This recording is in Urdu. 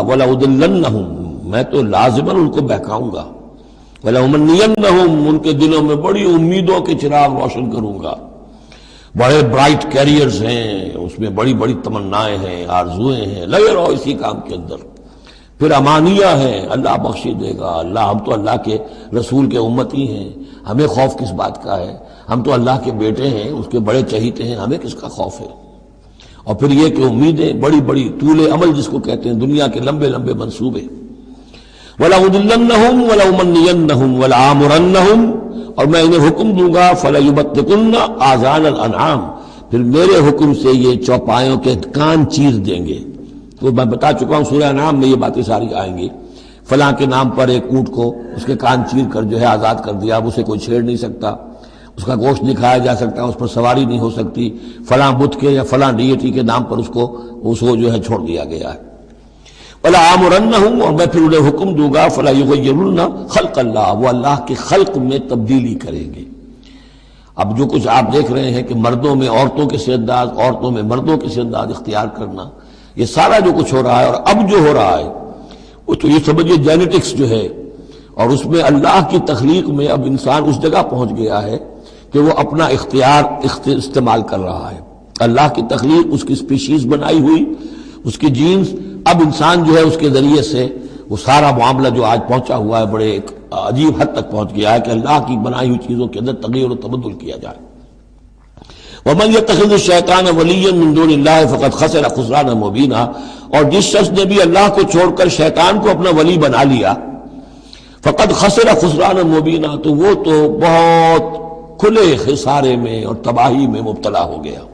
وَلَأُضِلَّنَّهُمْ، میں تو لازماً ان کو بہکاؤں گا، وَلَأُمَنِّيَنَّهُمْ، ان کے دلوں میں بڑی امیدوں کے چراغ روشن کروں گا، بڑے برائٹ کیریئرز ہیں اس میں، بڑی بڑی تمنائیں ہیں، آرزویں ہیں، لگے رہو اسی کام کے اندر۔ پھر امانیہ ہیں، اللہ بخش دے گا، ہم تو اللہ کے رسول کے امتی ہیں، ہمیں خوف کس بات کا ہے، ہم تو اللہ کے بیٹے ہیں، اس کے بڑے چہیتے ہیں، ہمیں کس کا خوف ہے۔ اور پھر یہ کہ امیدیں بڑی بڑی، طول عمل جس کو کہتے ہیں، دنیا کے لمبے لمبے منصوبے۔ وَلَأُضِلَّنَّهُمْ وَلَأُمَنِّيَنَّهُمْ وَلَآمُرَنَّهُم، اور میں انہیں حکم دوں گا، فَلَيُبَتِّكُنَّ آذَانَ الْأَنْعَامِ، پھر میرے حکم سے یہ چوپایوں کے کان چیر دیں گے۔ تو میں بتا چکا ہوں سورہ انعام میں یہ باتیں ساری آئیں گی، فلاں کے نام پر ایک اونٹ کو اس کے کان چیر کر جو ہے آزاد کر دیا، اب اسے کوئی چھیڑ نہیں سکتا، اس کا گوشت نہیں کھایا جا سکتا، اس پر سواری نہیں ہو سکتی، فلاں بت کے یا فلاں ڈیٹی کے نام پر اس کو جو ہے چھوڑ دیا گیا ہے۔ وَلَآمُرَنَّهُمْ، اور میں پھر انہیں حکم دوں گا، فَلَا يُغَيِّرُنَّ خَلْقَ اللَّهِ، وہ اللہ کے خلق میں تبدیلی کریں گے۔ اب جو کچھ آپ دیکھ رہے ہیں کہ مردوں میں عورتوں کے سے انداز، عورتوں میں مردوں کے سے انداز اختیار کرنا، یہ سارا جو کچھ ہو رہا ہے اور اب جو ہو رہا ہے وہ تو یہ سمجھیے جینیٹکس جو ہے، اور اس میں اللہ کی تخلیق میں اب انسان اس جگہ پہنچ گیا ہے کہ وہ اپنا اختیار استعمال کر رہا ہے۔ اللہ کی تخلیق، اس کی سپیشیز بنائی ہوئی، اس کی جینز، اب انسان جو ہے اس کے ذریعے سے وہ سارا معاملہ جو آج پہنچا ہوا ہے بڑے ایک عجیب حد تک پہنچ گیا ہے کہ اللہ کی بنائی ہوئی چیزوں کے اندر تغیر و تبدل کیا جائے۔ وَمَنْ يَتَّخِذِ الشَّيْطَانَ وَلِيًّا مِّن دُونِ اللَّهِ فَقَدْ خَسِرَ خُسْرَانًا مُبِينًا، اور جس شخص نے بھی اللہ کو چھوڑ کر شیطان کو اپنا ولی بنا لیا، فَقَدْ خَسِرَ خُسْرَانًا مُبِينًا، تو وہ تو بہت کھلے خسارے میں اور تباہی میں مبتلا ہو گیا۔